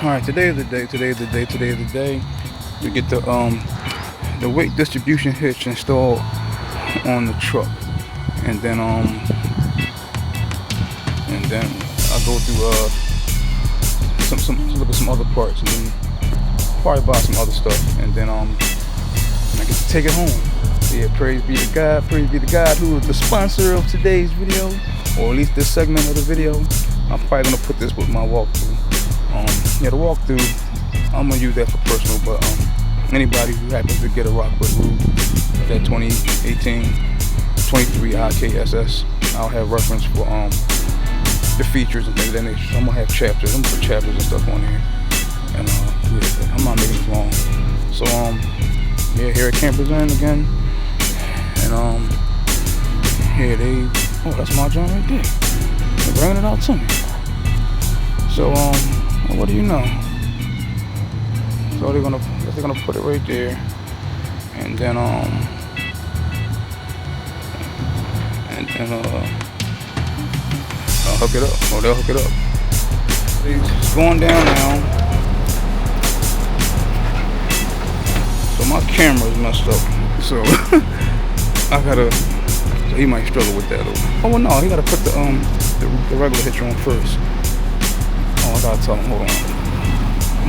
Alright, today is the day. We get the weight distribution hitch installed on the truck. And then I go through look at some other parts, and then probably buy some other stuff, and then I get to take it home. Yeah, praise be to God who is the sponsor of today's video, or at least this segment of the video. I'm probably gonna put this with my walkthrough. The walkthrough, I'm gonna use that for personal, but anybody who happens to get a Rockwood Root, that 2018 23 IKSS, I'll have reference for the features and things of that nature. So I'm gonna have chapters. I'm gonna put chapters and stuff on here, and I'm not making this long. So here at Campers Inn again, and that's my joint right there. They're bringing it out to me. So what do you know? So they're gonna put it right there, and then I'll hook it up. Oh, they'll hook it up. It's going down now. So my camera's messed up. So so he might struggle with that. Oh well, no, he gotta put the regular hitch on first. Oh, I gotta tell him. Hold on.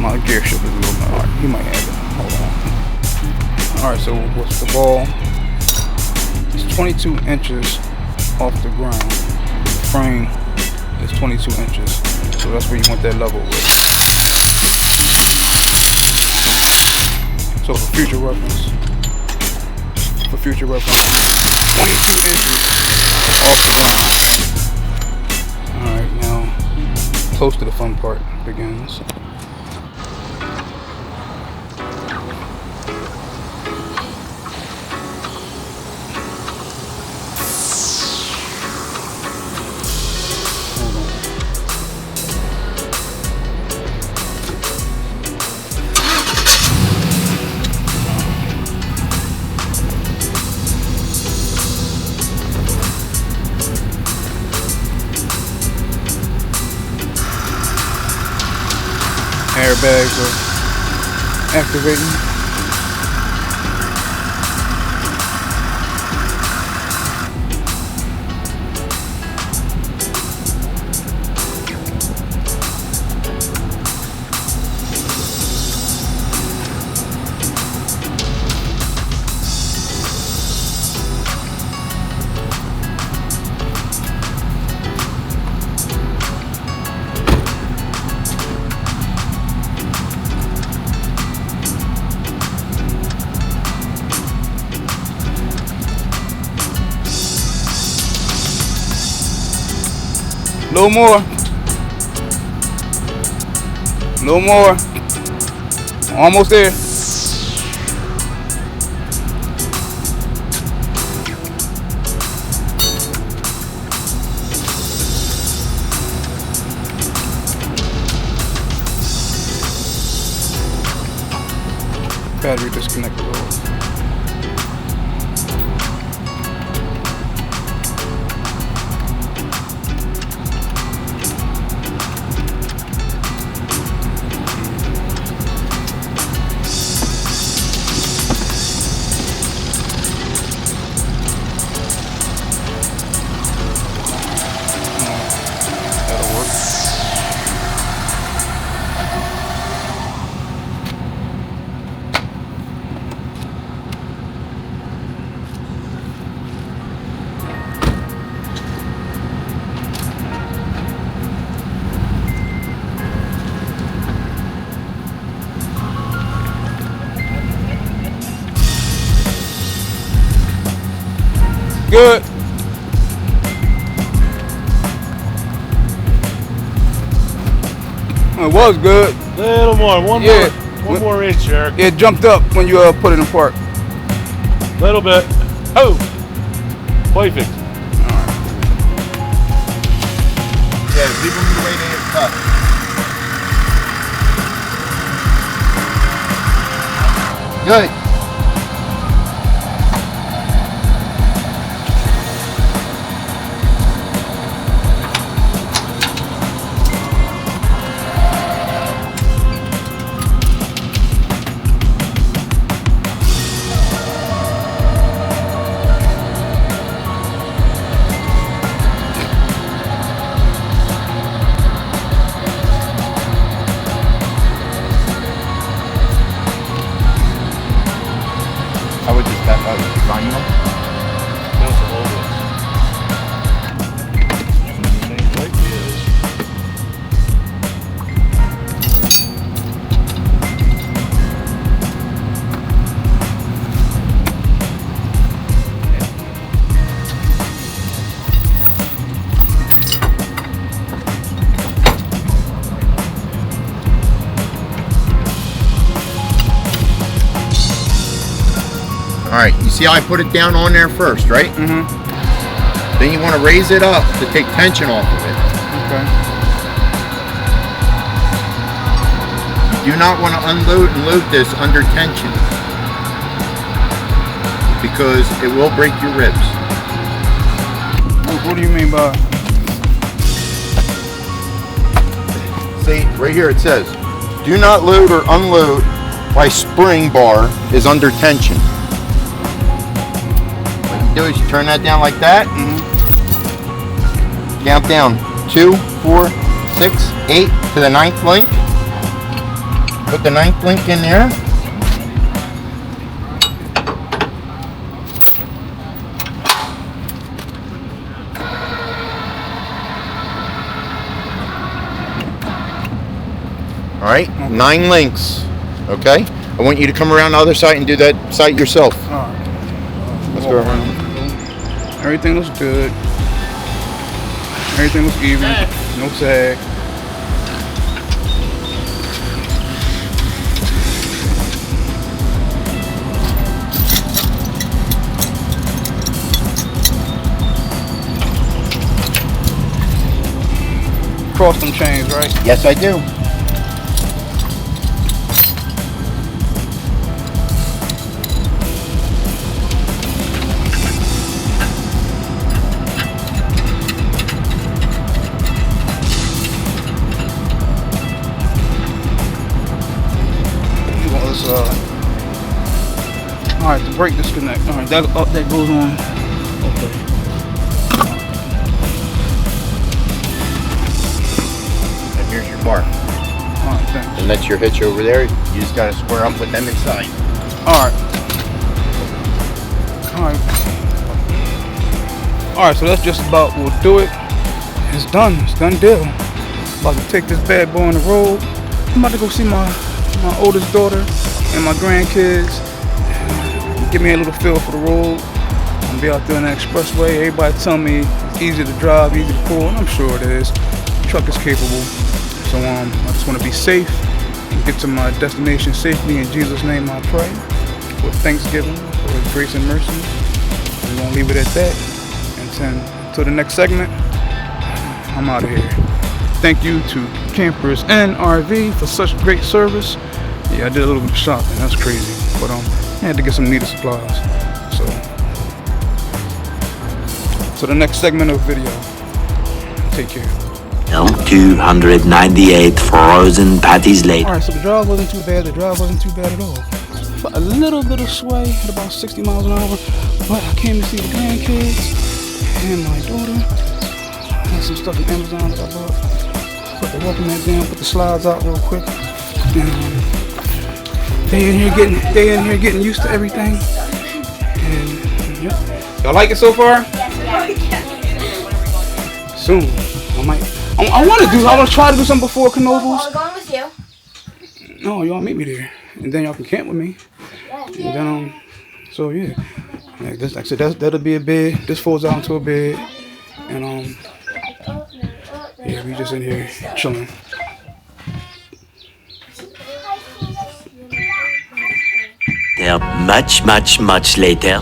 My gear shift is a little bit hard. He might have it. Hold on. All right. So what's the ball? It's 22 inches off the ground. The frame is 22 inches. So that's where you want that level with. So for future reference, 22 inches off the ground. Alright, now close to the fun part begins. Airbags are activating. No more. Almost there. Battery disconnected. Good. It was good. A little more. One more inch, Eric. It jumped up when you put it in park. A little bit. Oh, perfect. All right. Yeah, leave them the way they are cut. Good. Alright, you see how I put it down on there first, right? Mm-hmm. Then you want to raise it up to take tension off of it. Okay. You do not want to unload and load this under tension, because it will break your ribs. What do you mean by? See, right here it says, do not load or unload while spring bar is under tension. What you do is you turn that down like that. Count down 2, 4, 6, 8 to the 9th link. Put the 9th link in there. All right, 9 links. Okay, I want you to come around the other side and do that side yourself. All right. Let's go around. Everything looks good. Everything looks even. No sag. Cross them chains, right? Yes, I do. All right, the brake disconnect. All right, that goes on. Okay. And here's your bar. All right, thanks. And that's your hitch over there. You just gotta square up with them inside. All right. All right. All right, so that's just about will do it. It's done. It's done deal. About to take this bad boy on the road. I'm about to go see my oldest daughter and my grandkids. Give me a little feel for the road. I'll be out there on the expressway. Everybody tell me it's easy to drive, easy to pull, and I'm sure it is. The truck is capable. So I just want to be safe and get to my destination safely. In Jesus' name I pray. With thanksgiving, for His grace and mercy. We're going to leave it at that. And then until the next segment, I'm out of here. Thank you to Campers and RV for such great service. Yeah, I did a little bit of shopping. That's crazy. But I had to get some needed supplies. So the next segment of video. Take care. 298 frozen patties later. Alright, so the drive wasn't too bad. The drive wasn't too bad at all. But a little bit of sway at about 60 miles an hour. But I came to see the grandkids and my daughter. I had some stuff from Amazon that I bought. Put the welcome mat down, put the slides out real quick. And they in here getting used to everything. And yep. Y'all like it so far? Soon. I want to try to do something before Canovals. I'm going with you. No, y'all meet me there. And then y'all can camp with me. And then, so yeah. Like I said, that'll be a bed. This folds out into a bed. And, yeah, we just in here chilling. They're much later.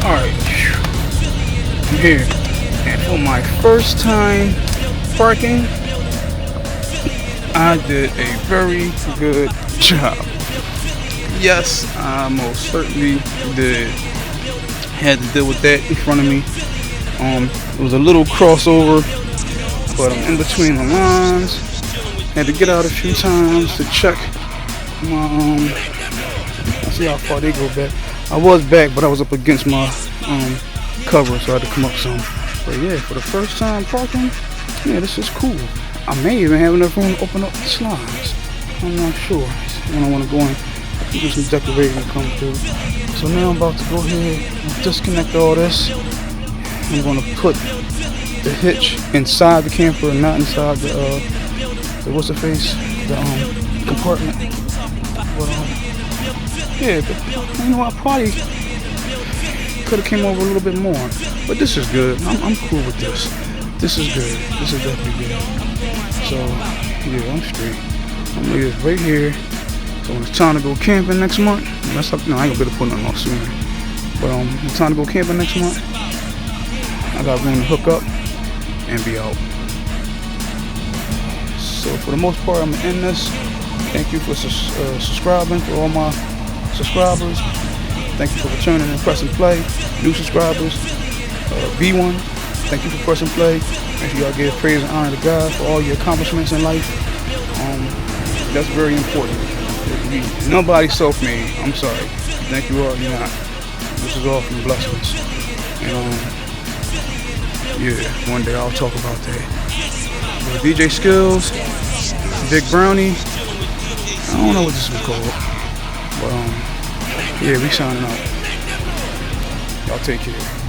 Alright. I'm here. And for my first time parking, I did a very good job. Yes, I most certainly did. Had to deal with that in front of me. It was a little crossover, but I'm in between the lines. Had to get out a few times to check my see how far they go back. I was back, but I was up against my cover, so I had to come up some. But yeah, for the first time parking, yeah, this is cool. I may even have enough room to open up the slides. I'm not sure. When I want to go in, do some decorating to come through. So now I'm about to go ahead and disconnect all this. I'm going to put the hitch inside the camper and not inside the what's the face? The compartment. But yeah, but, you know, I probably could have came over a little bit more. But this is good. I'm cool with this. This is good. This is definitely good. So yeah, I'm straight. I'm gonna leave it right here. So when it's time to go camping next month, that's like, no, I ain't gonna be able to put nothing off soon. But when it's time to go camping next month, I got room to hook up and be out. So for the most part, I'm gonna end this. Thank you for subscribing, for all my subscribers. Thank you for returning and pressing play. New subscribers, B1, thank you for pressing play. Make sure y'all give praise and honor to God for all your accomplishments in life. That's very important. Nobody's self-made. I'm sorry. Thank you all. You're not. This is all from blessings. And yeah, one day I'll talk about that. DJ Skills, Big Brownie. I don't know what this was called, but yeah, we signing out. Y'all take care.